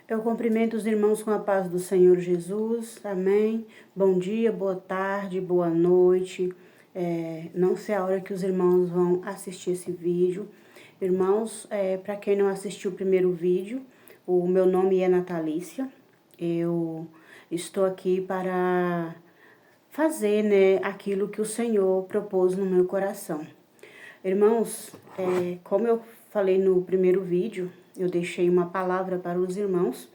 Eu cumprimento os irmãos com a paz do Senhor Jesus, amém. Bom dia, boa tarde, boa noite. Não sei a hora que os irmãos vão assistir esse vídeo. Irmãos, para quem não assistiu o primeiro vídeo, o meu nome é Natalícia. Eu estou aqui para fazer, né, aquilo que o Senhor propôs no meu coração. Irmãos, como eu falei no primeiro vídeo, eu deixei uma palavra para os irmãos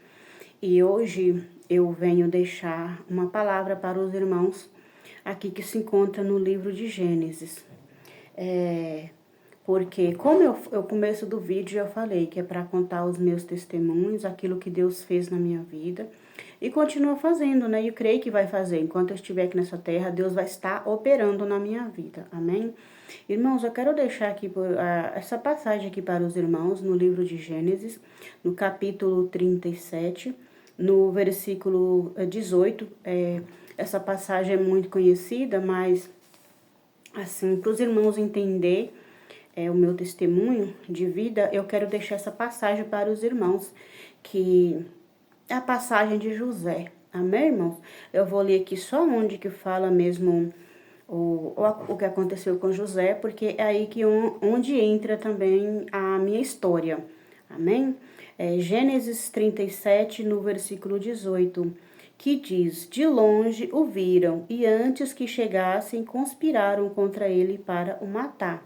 e hoje eu venho deixar uma palavra para os irmãos aqui que se encontra no livro de Gênesis. Porque como eu começo do vídeo eu falei que é para contar os meus testemunhos, aquilo que Deus fez na minha vida e continua fazendo, né? E eu creio que vai fazer. Enquanto eu estiver aqui nessa terra, Deus vai estar operando na minha vida. Amém? Irmãos, eu quero deixar aqui essa passagem aqui para os irmãos no livro de Gênesis, no capítulo 37, no versículo 18. Essa passagem é muito conhecida, mas assim, para os irmãos entender o meu testemunho de vida, eu quero deixar essa passagem para os irmãos, que é a passagem de José. Amém, irmãos? Eu vou ler aqui só onde que fala mesmo o que aconteceu com José, porque é aí que onde entra também a minha história. Amém? Gênesis 37, no versículo 18, que diz: De longe o viram, e antes que chegassem, conspiraram contra ele para o matar.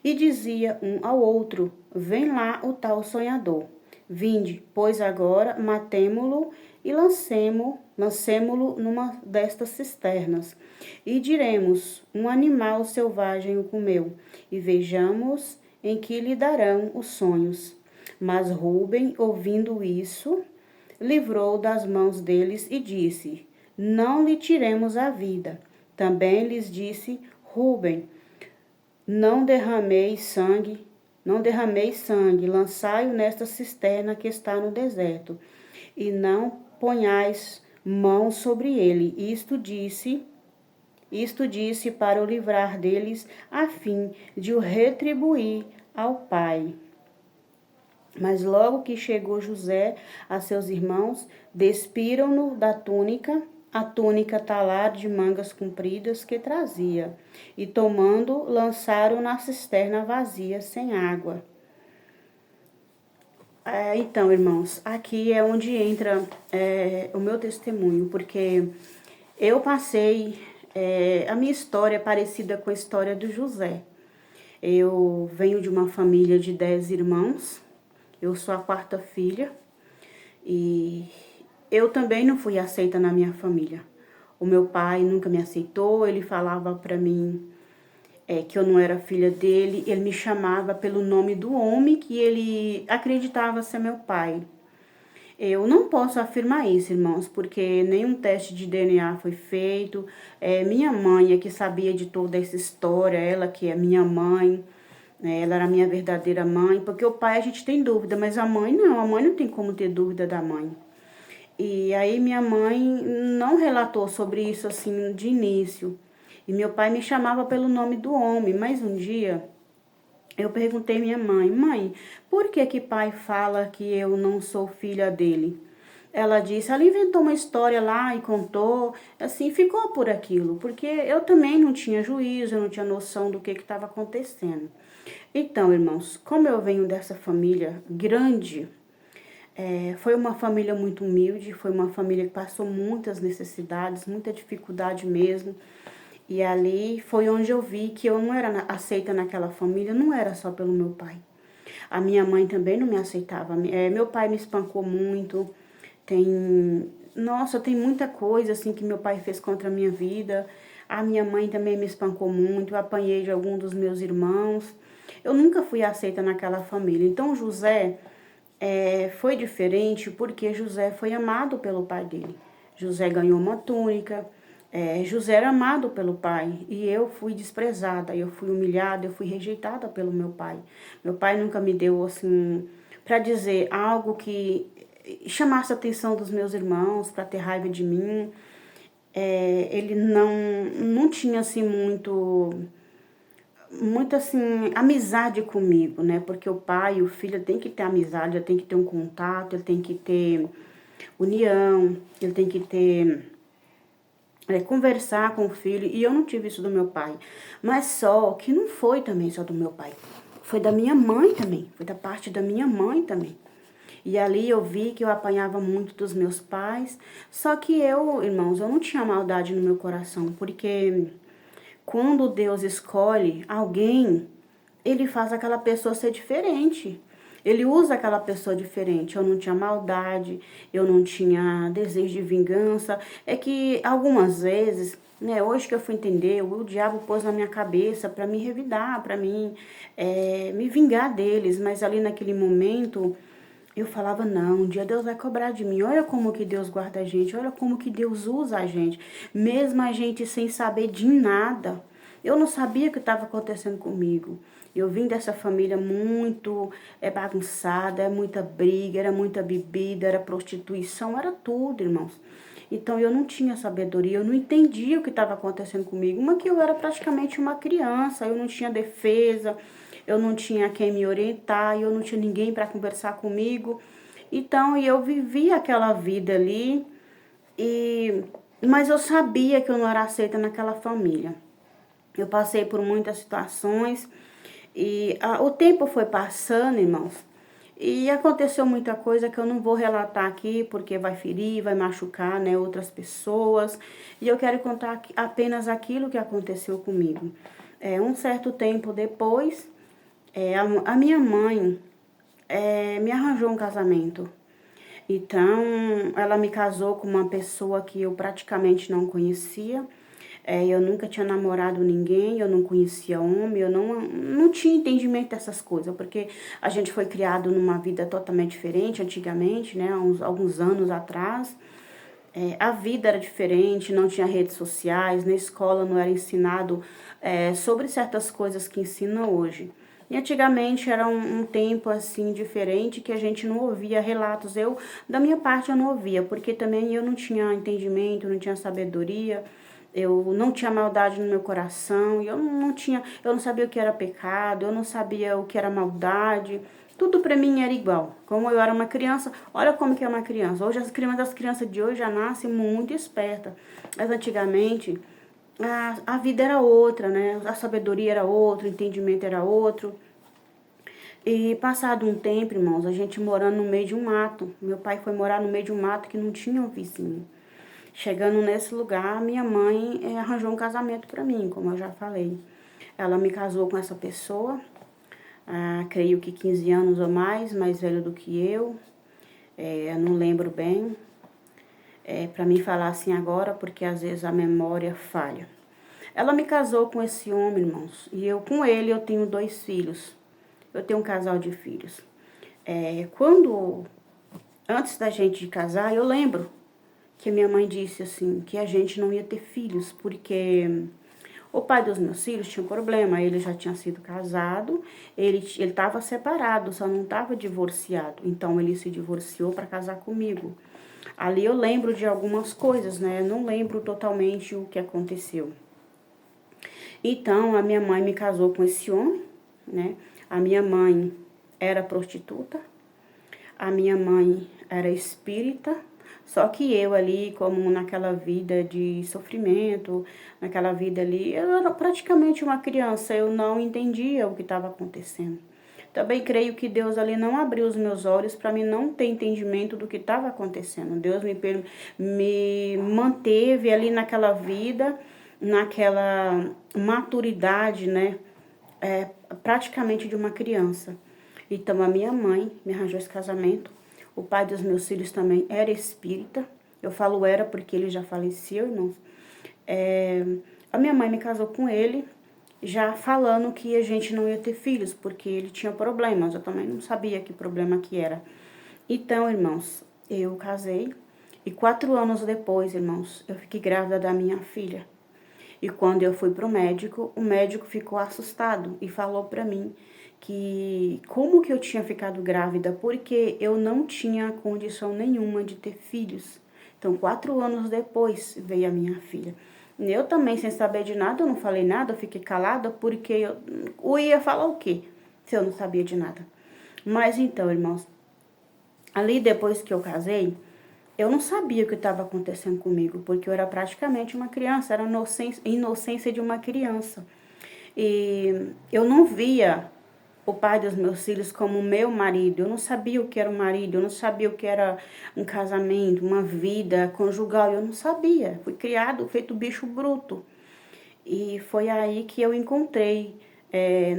E dizia um ao outro: Vem lá o tal sonhador. Vinde, pois agora matemo-lo e lancemo-lo numa destas cisternas. E diremos: um animal selvagem o comeu, e vejamos em que lhe darão os sonhos. Mas Ruben, ouvindo isso, livrou das mãos deles e disse: Não lhe tiremos a vida. Também lhes disse Ruben: Não derrameis sangue, lançai-o nesta cisterna que está no deserto, e não ponhais mão sobre ele. Isto disse para o livrar deles, a fim de o retribuir ao pai. Mas logo que chegou José a seus irmãos, despiram-no da túnica, a túnica talar de mangas compridas que trazia, e tomando, lançaram na cisterna vazia, sem água. Então, irmãos, aqui é onde entra o meu testemunho, porque eu passei, a minha história é parecida com a história do José. Eu venho de uma família de 10 irmãos, eu sou a quarta filha, e eu também não fui aceita na minha família. O meu pai nunca me aceitou, ele falava para mim que eu não era filha dele, ele me chamava pelo nome do homem que ele acreditava ser meu pai. Eu não posso afirmar isso, irmãos, porque nenhum teste de DNA foi feito. Minha mãe é que sabia de toda essa história, ela que é minha mãe, né, ela era a minha verdadeira mãe, porque o pai a gente tem dúvida, mas a mãe não tem como ter dúvida da mãe. E aí minha mãe não relatou sobre isso assim de início. E meu pai me chamava pelo nome do homem, mas um dia eu perguntei à minha mãe: Mãe, por que pai fala que eu não sou filha dele? Ela disse: ela inventou uma história lá e contou, assim, ficou por aquilo, porque eu também não tinha juízo, eu não tinha noção do que estava acontecendo. Então, irmãos, como eu venho dessa família grande, foi uma família muito humilde, foi uma família que passou muitas necessidades, muita dificuldade mesmo. E ali foi onde eu vi que eu não era aceita naquela família, não era só pelo meu pai. A minha mãe também não me aceitava. Meu pai me espancou muito. Nossa, tem muita coisa assim que meu pai fez contra a minha vida. A minha mãe também me espancou muito. Eu apanhei de algum dos meus irmãos. Eu nunca fui aceita naquela família. Então José foi diferente porque José foi amado pelo pai dele. José ganhou uma túnica. José era amado pelo pai e eu fui desprezada, eu fui humilhada, eu fui rejeitada pelo meu pai. Meu pai nunca me deu assim para dizer algo que chamasse a atenção dos meus irmãos, para ter raiva de mim. Ele não tinha assim muito assim, amizade comigo, né? Porque o pai e o filho tem que ter amizade, ele tem que ter um contato, ele tem que ter união, ele tem que ter conversar com o filho, e eu não tive isso do meu pai. Mas só que não foi também só do meu pai. Foi da minha mãe também, foi da parte da minha mãe também. E ali eu vi que eu apanhava muito dos meus pais. Só que eu, irmãos, eu não tinha maldade no meu coração, porque quando Deus escolhe alguém, ele faz aquela pessoa ser diferente. Ele usa aquela pessoa diferente. Eu não tinha maldade, eu não tinha desejo de vingança. É que algumas vezes, né, hoje que eu fui entender, o diabo pôs na minha cabeça para me revidar, para mim me vingar deles. Mas ali naquele momento eu falava, não, um dia Deus vai cobrar de mim. Olha como que Deus guarda a gente, olha como que Deus usa a gente. Mesmo a gente sem saber de nada. Eu não sabia o que estava acontecendo comigo. Eu vim dessa família muito bagunçada, muita briga, era muita bebida, era prostituição, era tudo, irmãos. Então eu não tinha sabedoria, eu não entendia o que estava acontecendo comigo. Uma que eu era praticamente uma criança, eu não tinha defesa, eu não tinha quem me orientar, eu não tinha ninguém para conversar comigo. Então eu vivi aquela vida ali, mas eu sabia que eu não era aceita naquela família. Eu passei por muitas situações e o tempo foi passando, irmãos. E aconteceu muita coisa que eu não vou relatar aqui, porque vai ferir, vai machucar, né, outras pessoas. E eu quero contar apenas aquilo que aconteceu comigo. Um certo tempo depois, a minha mãe me arranjou um casamento. Então, ela me casou com uma pessoa que eu praticamente não conhecia. Eu nunca tinha namorado ninguém, eu não conhecia homem, eu não tinha entendimento dessas coisas, porque a gente foi criado numa vida totalmente diferente antigamente, né, alguns anos atrás. A vida era diferente, não tinha redes sociais, na escola não era ensinado sobre certas coisas que ensina hoje. E antigamente era um tempo assim diferente que a gente não ouvia relatos. Da minha parte, eu não ouvia, porque também eu não tinha entendimento, não tinha sabedoria, eu não tinha maldade no meu coração, eu não sabia o que era pecado, eu não sabia o que era maldade. Tudo para mim era igual. Como eu era uma criança, olha como que é uma criança. Hoje as crianças de hoje já nascem muito espertas. Mas antigamente a vida era outra, né? A sabedoria era outra, o entendimento era outro. E passado um tempo, irmãos, a gente morando no meio de um mato. Meu pai foi morar no meio de um mato que não tinha um vizinho. Chegando nesse lugar, minha mãe arranjou um casamento para mim, como eu já falei. Ela me casou com essa pessoa, creio que 15 anos ou mais velho do que eu. Eu não lembro bem, para mim falar assim agora, porque às vezes a memória falha. Ela me casou com esse homem, irmãos, e com ele eu tenho 2 filhos. Eu tenho um casal de filhos. Antes da gente casar, eu lembro que minha mãe disse assim, que a gente não ia ter filhos, porque o pai dos meus filhos tinha um problema, ele já tinha sido casado, ele estava separado, só não estava divorciado. Então ele se divorciou para casar comigo. Ali eu lembro de algumas coisas, né? Eu não lembro totalmente o que aconteceu. Então a minha mãe me casou com esse homem, né? A minha mãe era prostituta, a minha mãe era espírita, só que eu ali, como naquela vida de sofrimento, naquela vida ali, eu era praticamente uma criança, eu não entendia o que estava acontecendo. Também creio que Deus ali não abriu os meus olhos para mim não ter entendimento do que estava acontecendo. Deus me manteve ali naquela vida, naquela maturidade, né? Praticamente de uma criança. Então a minha mãe me arranjou esse casamento. O pai dos meus filhos também era espírita. Eu falo era porque ele já faleceu, irmãos. A minha mãe me casou com ele, já falando que a gente não ia ter filhos, porque ele tinha problemas. Eu também não sabia que problema que era. Então, irmãos, eu casei. E 4 anos depois, irmãos, eu fiquei grávida da minha filha. E quando eu fui pro médico, o médico ficou assustado e falou para mim que como que eu tinha ficado grávida, porque eu não tinha condição nenhuma de ter filhos. Então, 4 anos depois veio a minha filha. Eu também, sem saber de nada, eu não falei nada, eu fiquei calada, porque eu ia falar o quê, se eu não sabia de nada. Mas então, irmãos, ali depois que eu casei, eu não sabia o que estava acontecendo comigo, porque eu era praticamente uma criança, era a inocência de uma criança. E eu não via o pai dos meus filhos como meu marido. Eu não sabia o que era um marido, eu não sabia o que era um casamento, uma vida conjugal. Eu não sabia. Fui criado feito bicho bruto. E foi aí que eu encontrei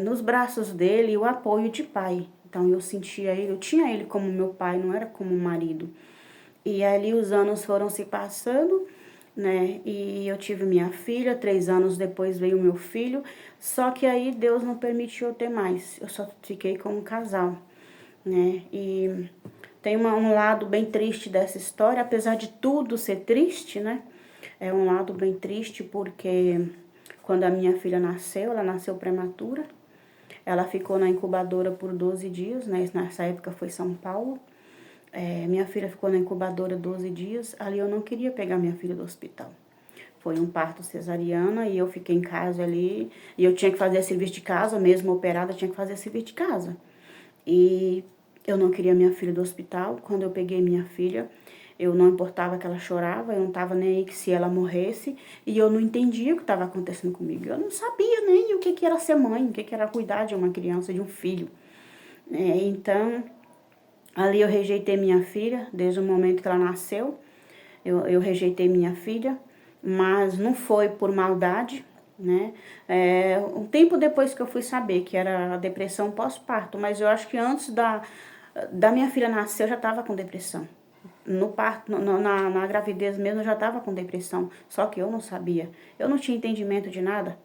nos braços dele o apoio de pai. Então eu sentia ele, eu tinha ele como meu pai, não era como um marido. E ali os anos foram se passando, né? E eu tive minha filha, 3 anos depois veio meu filho. Só que aí Deus não permitiu eu ter mais. Eu só fiquei com um casal, né? E tem um lado bem triste dessa história, apesar de tudo ser triste, né? É um lado bem triste porque quando a minha filha nasceu, ela nasceu prematura. Ela ficou na incubadora por 12 dias, né? Nessa época foi São Paulo. Minha filha ficou na incubadora 12 dias. Ali eu não queria pegar minha filha do hospital. Foi um parto cesariana e eu fiquei em casa ali. E eu tinha que fazer serviço de casa, mesmo operada, eu tinha que fazer serviço de casa. E eu não queria minha filha do hospital. Quando eu peguei minha filha, eu não importava que ela chorava, eu não estava nem aí que se ela morresse. E eu não entendia o que estava acontecendo comigo. Eu não sabia nem o que era ser mãe, o que era cuidar de uma criança, de um filho. Então, ali eu rejeitei minha filha, desde o momento que ela nasceu. Eu rejeitei minha filha, mas não foi por maldade, né? Um tempo depois que eu fui saber que era a depressão pós-parto, mas eu acho que antes da minha filha nascer eu já estava com depressão. No parto, na gravidez mesmo eu já estava com depressão, só que eu não sabia. Eu não tinha entendimento de nada,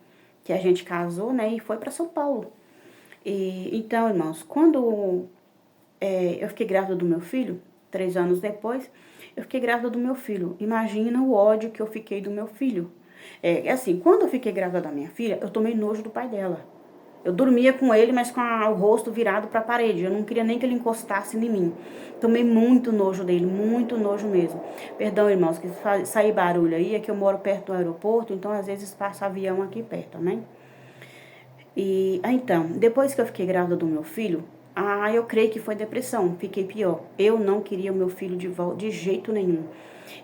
que a gente casou, né? E foi para São Paulo. Então, irmãos, quando eu fiquei grávida do meu filho, 3 anos depois, eu fiquei grávida do meu filho. Imagina o ódio que eu fiquei do meu filho. Assim, quando eu fiquei grávida da minha filha, eu tomei nojo do pai dela. Eu dormia com ele, mas com o rosto virado para a parede. Eu não queria nem que ele encostasse em mim. Tomei muito nojo dele, muito nojo mesmo. Perdão, irmãos, que sair barulho aí, é que eu moro perto do aeroporto, então às vezes passa avião aqui perto, né? Então, depois que eu fiquei grávida do meu filho, eu creio que foi depressão, fiquei pior. Eu não queria o meu filho de volta de jeito nenhum.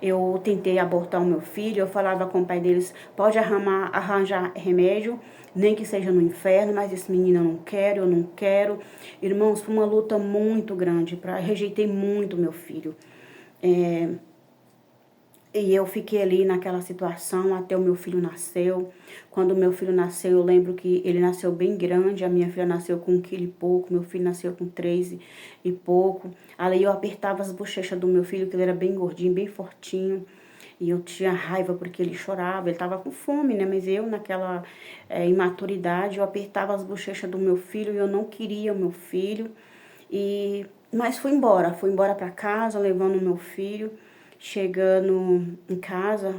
Eu tentei abortar o meu filho, eu falava com o pai deles, pode arranjar remédio, nem que seja no inferno, mas esse menino eu não quero. Irmãos, foi uma luta muito grande, rejeitei muito meu filho. E eu fiquei ali naquela situação até o meu filho nasceu. Quando o meu filho nasceu, eu lembro que ele nasceu bem grande. A minha filha nasceu com 1 quilo e pouco. Meu filho nasceu com 3 e pouco. Ali eu apertava as bochechas do meu filho, que ele era bem gordinho, bem fortinho. E eu tinha raiva porque ele chorava. Ele tava com fome, né? Mas eu, naquela imaturidade, eu apertava as bochechas do meu filho e eu não queria o meu filho. Mas fui embora para casa, levando o meu filho. Chegando em casa,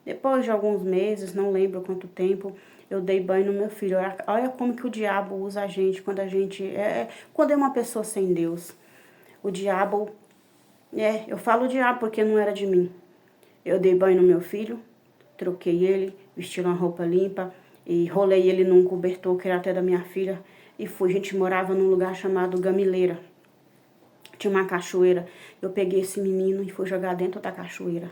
depois de alguns meses, não lembro quanto tempo, eu dei banho no meu filho. Olha como que o diabo usa a gente quando quando é uma pessoa sem Deus. O diabo, eu falo o diabo porque não era de mim. Eu dei banho no meu filho, troquei ele, vesti uma roupa limpa e rolei ele num cobertor que era até da minha filha e fui. A gente morava num lugar chamado Gamileira. Tinha uma cachoeira. Eu peguei esse menino e fui jogar dentro da cachoeira.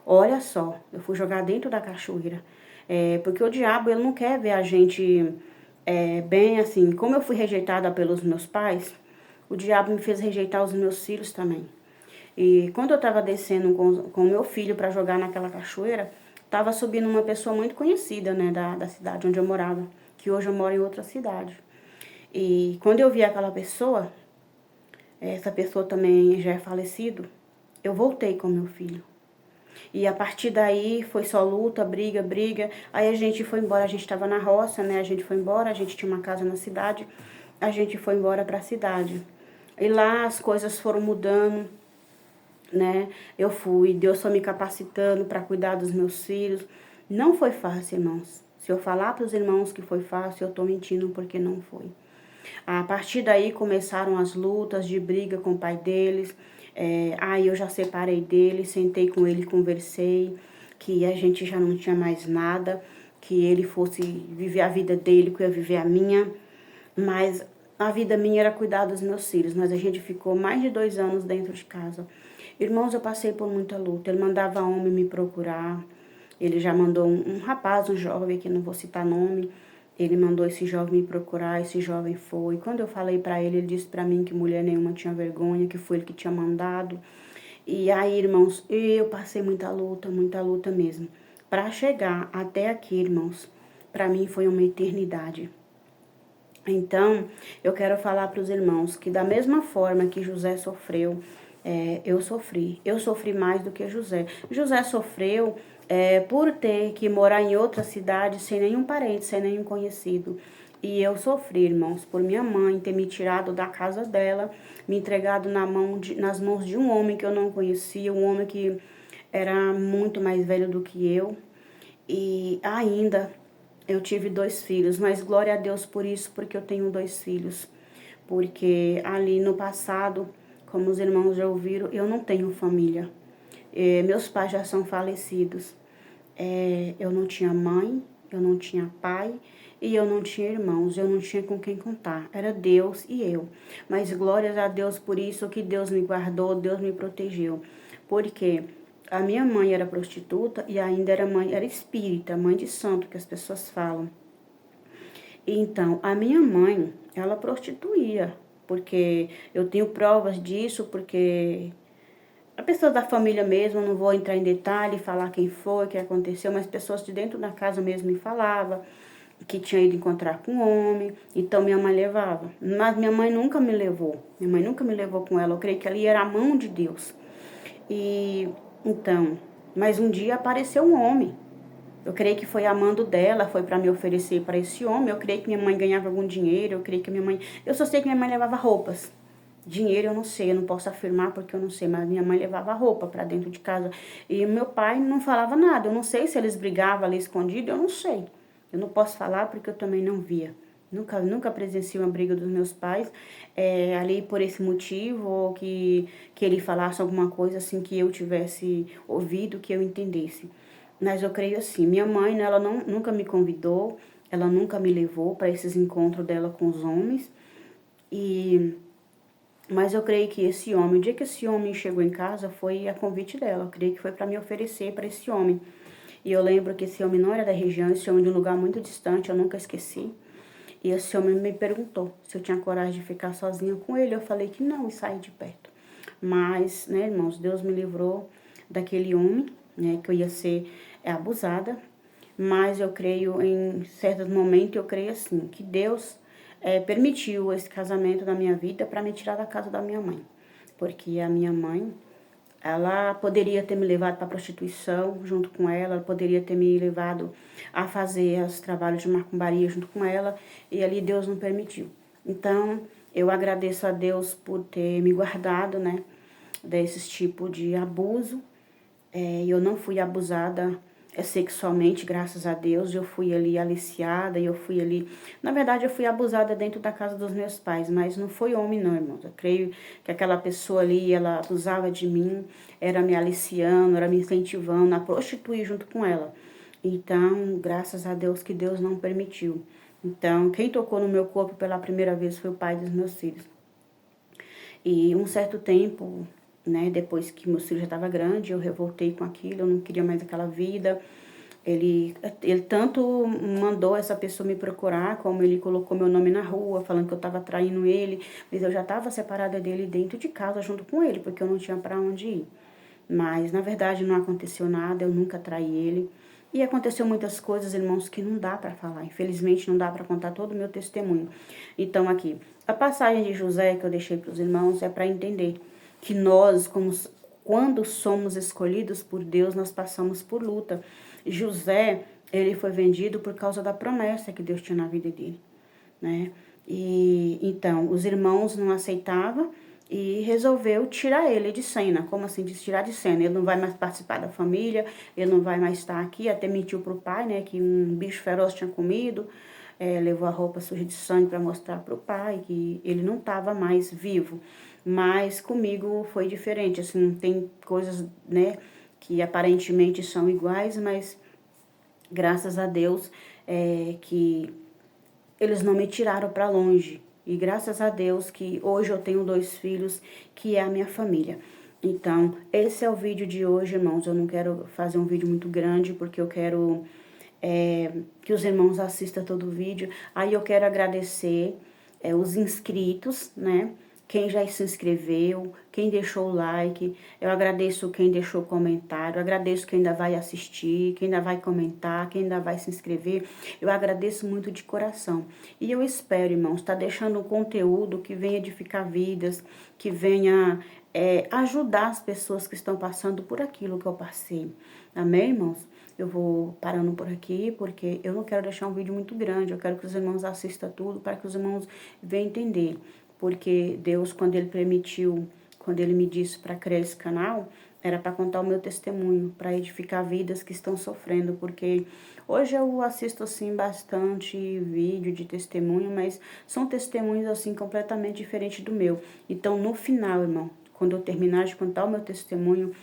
Olha só, eu fui jogar dentro da cachoeira. Porque o diabo, ele não quer ver a gente bem assim. Como eu fui rejeitada pelos meus pais, o diabo me fez rejeitar os meus filhos também. E quando eu tava descendo com o meu filho para jogar naquela cachoeira, tava subindo uma pessoa muito conhecida, né, da cidade onde eu morava, que hoje eu moro em outra cidade. E quando eu vi aquela pessoa, essa pessoa também já é falecido, eu voltei com meu filho. E a partir daí foi só luta, briga, briga. Aí a gente foi embora, a gente estava na roça, né? A gente foi embora, a gente tinha uma casa na cidade, a gente foi embora para a cidade. E lá as coisas foram mudando, né? Deus foi me capacitando para cuidar dos meus filhos. Não foi fácil, irmãos. Se eu falar para os irmãos que foi fácil, eu tô mentindo porque não foi. A partir daí começaram as lutas de briga com o pai deles. Aí eu já separei dele, sentei com ele, conversei. que a gente já não tinha mais nada, que ele fosse viver a vida dele, que eu ia viver a minha, mas a vida minha era cuidar dos meus filhos, mas a gente ficou mais de 2 anos dentro de casa. Irmãos, eu passei por muita luta, ele mandava homem me procurar, ele já mandou um rapaz, um jovem, que não vou citar nome, ele mandou esse jovem me procurar, esse jovem foi. Quando eu falei pra ele, ele disse pra mim que mulher nenhuma tinha vergonha, que foi ele que tinha mandado. E aí, irmãos, eu passei muita luta mesmo. Para chegar até aqui, irmãos, para mim foi uma eternidade. Então, eu quero falar para os irmãos que da mesma forma que José sofreu, eu sofri. Eu sofri mais do que José. José sofreu por ter que morar em outra cidade sem nenhum parente, sem nenhum conhecido. E eu sofri, irmãos, por minha mãe ter me tirado da casa dela, me entregado nas mãos de um homem que eu não conhecia, um homem que era muito mais velho do que eu. E ainda eu tive 2 filhos, mas glória a Deus por isso, porque eu tenho 2 filhos. Porque ali no passado, como os irmãos já ouviram, eu não tenho família. Meus pais já são falecidos. Eu não tinha mãe, eu não tinha pai e eu não tinha irmãos, eu não tinha com quem contar. Era Deus e eu. Mas glórias a Deus por isso que Deus me guardou, Deus me protegeu. Porque a minha mãe era prostituta e ainda era espírita, mãe de santo, que as pessoas falam. Então, a minha mãe, ela prostituía, porque eu tenho provas disso, porque a pessoa da família mesmo, não vou entrar em detalhe, falar quem foi, o que aconteceu, mas pessoas de dentro da casa mesmo me falavam que tinha ido encontrar com um homem, então minha mãe levava. Mas minha mãe nunca me levou, minha mãe nunca me levou com ela, eu creio que ali era a mão de Deus. E então, mas um dia apareceu um homem. Eu creio que foi amando dela, foi para me oferecer para esse homem. Eu creio que minha mãe ganhava algum dinheiro, eu creio que minha mãe... Eu só sei que minha mãe levava roupas. Dinheiro eu não sei, eu não posso afirmar porque eu não sei, mas minha mãe levava roupa para dentro de casa. E meu pai não falava nada. Eu não sei se eles brigavam ali escondido, eu não sei. Eu não posso falar porque eu também não via. Nunca presenciei uma briga dos meus pais ali por esse motivo, ou que ele falasse alguma coisa assim que eu tivesse ouvido, que eu entendesse. Mas eu creio assim, minha mãe, né, ela nunca me convidou, ela nunca me levou para esses encontros dela com os homens. Mas eu creio que esse homem, o dia que esse homem chegou em casa, foi a convite dela. Eu creio que foi para me oferecer para esse homem. E eu lembro que esse homem não era da região, esse homem de um lugar muito distante, eu nunca esqueci. E esse homem me perguntou se eu tinha coragem de ficar sozinha com ele. Eu falei que não e saí de perto. Mas, né, irmãos, Deus me livrou daquele homem, né, que eu ia ser abusada. Mas eu creio, em certos momentos, eu creio assim, que Deus permitiu esse casamento na minha vida para me tirar da casa da minha mãe. Porque a minha mãe, ela poderia ter me levado para prostituição junto com ela poderia ter me levado a fazer os trabalhos de macumbaria junto com ela, e ali Deus não permitiu. Então, eu agradeço a Deus por ter me guardado, né, desses tipos de abuso. Eu não fui abusada sexualmente, graças a Deus. Eu fui ali aliciada, eu fui ali... Na verdade, eu fui abusada dentro da casa dos meus pais, mas não foi homem não, irmãos. Eu creio que aquela pessoa ali, ela abusava de mim, era me aliciando, era me incentivando a prostituir junto com ela. Então, graças a Deus que Deus não permitiu. Então, quem tocou no meu corpo pela primeira vez foi o pai dos meus filhos. E um certo tempo, né, depois que meu filho já estava grande, eu revoltei com aquilo, eu não queria mais aquela vida. Ele tanto mandou essa pessoa me procurar, como ele colocou meu nome na rua, falando que eu estava traindo ele, mas eu já estava separada dele dentro de casa junto com ele, porque eu não tinha para onde ir. Mas, na verdade, não aconteceu nada, eu nunca traí ele. E aconteceu muitas coisas, irmãos, que não dá para falar. Infelizmente, não dá para contar todo o meu testemunho. Então, aqui, a passagem de José que eu deixei para os irmãos é para entender que nós, quando somos escolhidos por Deus, nós passamos por luta. José, ele foi vendido por causa da promessa que Deus tinha na vida dele, né? E então, os irmãos não aceitavam e resolveu tirar ele de cena. Como assim, tirar de cena? Ele não vai mais participar da família, ele não vai mais estar aqui. Até mentiu pro pai, né, que um bicho feroz tinha comido, levou a roupa suja de sangue para mostrar pro pai que ele não estava mais vivo. Mas comigo foi diferente, assim, tem coisas, né, que aparentemente são iguais, mas graças a Deus que eles não me tiraram para longe. E graças a Deus que hoje eu tenho 2 filhos, que é a minha família. Então, esse é o vídeo de hoje, irmãos. Eu não quero fazer um vídeo muito grande, porque eu quero que os irmãos assistam todo o vídeo. Aí eu quero agradecer os inscritos, né? Quem já se inscreveu, quem deixou o like, eu agradeço quem deixou comentário, eu agradeço quem ainda vai assistir, quem ainda vai comentar, quem ainda vai se inscrever, eu agradeço muito de coração. E eu espero, irmãos, estar deixando um conteúdo que venha edificar vidas, que venha ajudar as pessoas que estão passando por aquilo que eu passei. Amém, irmãos? Eu vou parando por aqui, porque eu não quero deixar um vídeo muito grande, eu quero que os irmãos assistam tudo, para que os irmãos venham entender. Porque Deus, quando Ele permitiu, quando Ele me disse para criar esse canal, era para contar o meu testemunho, para edificar vidas que estão sofrendo, porque hoje eu assisto, assim, bastante vídeo de testemunho, mas são testemunhos, assim, completamente diferentes do meu. Então, no final, irmão, quando eu terminar de contar o meu testemunho,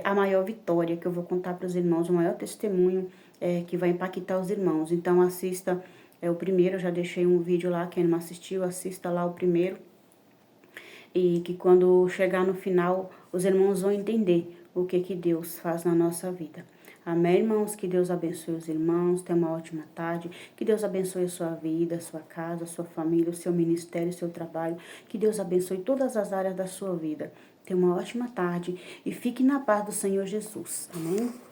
a maior vitória que eu vou contar para os irmãos, o maior testemunho que vai impactar os irmãos. Então, assista o primeiro, eu já deixei um vídeo lá, quem não assistiu, assista lá o primeiro. E que quando chegar no final, os irmãos vão entender o que Deus faz na nossa vida. Amém, irmãos? Que Deus abençoe os irmãos, tenha uma ótima tarde. Que Deus abençoe a sua vida, a sua casa, a sua família, o seu ministério, o seu trabalho. Que Deus abençoe todas as áreas da sua vida. Tenha uma ótima tarde e fique na paz do Senhor Jesus. Amém?